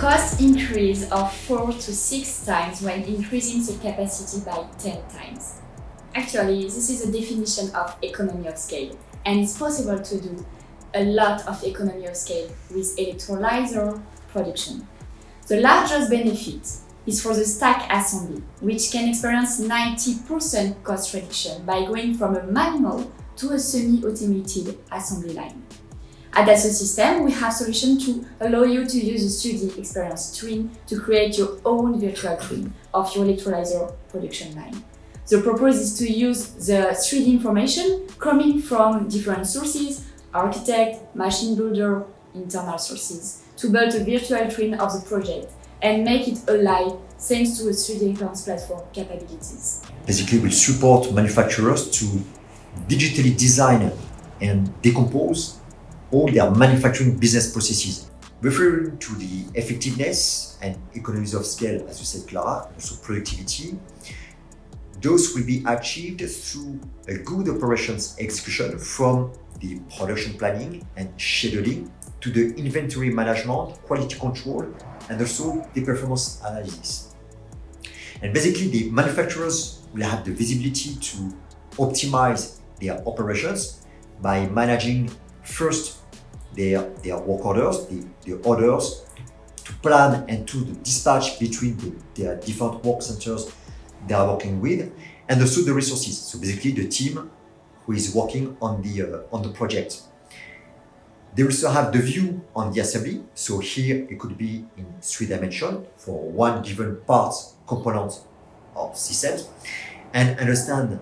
cost increase of 4 to 6 times when increasing the capacity by 10 times. Actually, this is a definition of economy of scale, and it's possible to do a lot of economy of scale with electrolyzer production. The largest benefit is for the stack assembly, which can experience 90% cost reduction by going from a manual to a semi-automated assembly line. At Dassault Systèmes, we have solutions to allow you to use a study experience twin to create your own virtual twin of your electrolyzer production line. The purpose is to use the 3D information coming from different sources, architect, machine builder, internal sources, to build a virtual twin of the project and make it alive thanks to a 3D reference platform capabilities. Basically, we support manufacturers to digitally design and decompose all their manufacturing business processes, referring to the effectiveness and economies of scale, as you said, Clara, and also productivity. Those will be achieved through a good operations execution from the production planning and scheduling to the inventory management, quality control, and also the performance analysis. And basically, the manufacturers will have the visibility to optimize their operations by managing first their work orders, the orders, to plan and to dispatch between their different work centers they are working with, and also the resources. So basically, the team who is working on the project. They also have the view on the assembly. So here it could be in 3 dimensions for one given part, component, or systems, and understand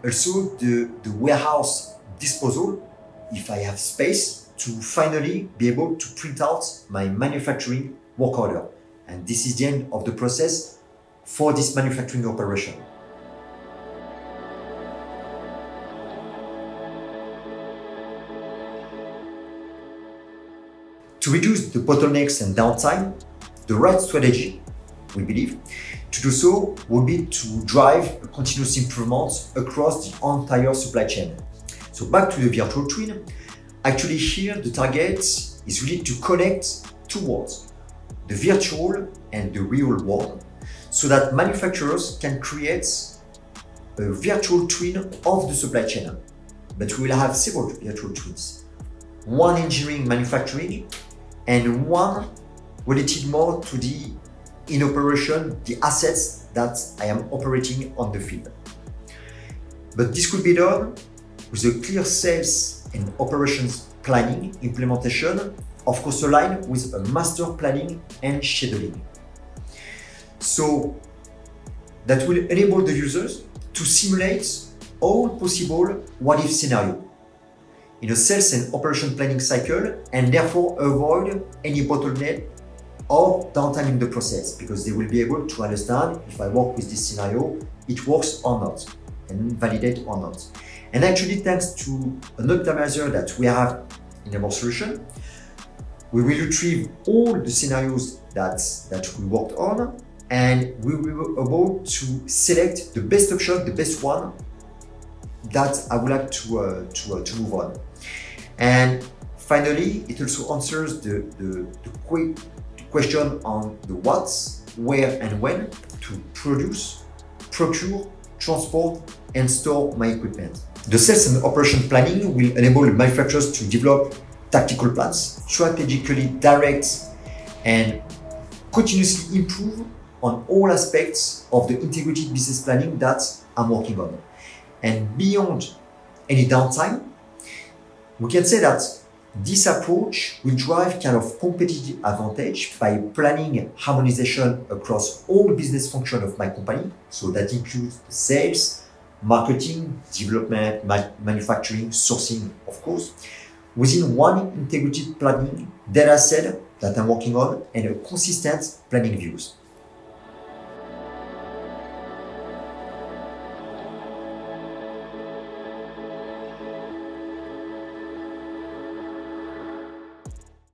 also the warehouse disposal if I have space to finally be able to print out my manufacturing work order. And this is the end of the process for this manufacturing operation. To reduce the bottlenecks and downtime, the right strategy, we believe, to do so would be to drive a continuous improvement across the entire supply chain. So back to the virtual twin, actually here the target is really to connect two worlds, the virtual and the real world, so that manufacturers can create a virtual twin of the supply chain. But we will have several virtual twins. One engineering manufacturing and one related more to the in operation, the assets that I am operating on the field. But this could be done with a clear sales and operations planning implementation, of course aligned with a master planning and scheduling. So that will enable the users to simulate all possible what-if scenarios in a sales and operation planning cycle, and therefore avoid any bottleneck or downtime in the process, because they will be able to understand if I work with this scenario, it works or not, and validate or not. And actually, thanks to an optimizer that we have in our solution, we will retrieve all the scenarios that we worked on, and we will be able to select the best option, the best one that I would like to move on. And finally, it also answers the question on the what, where, and when to produce, procure, transport, and store my equipment. The sales and operation planning will enable manufacturers to develop tactical plans, strategically direct, and continuously improve on all aspects of the integrated business planning that I'm working on. And beyond any downtime, we can say that this approach will drive kind of competitive advantage by planning harmonization across all business functions of my company. So that includes sales, marketing, development, manufacturing, sourcing, of course, within one integrated planning data set that I'm working on and a consistent planning views.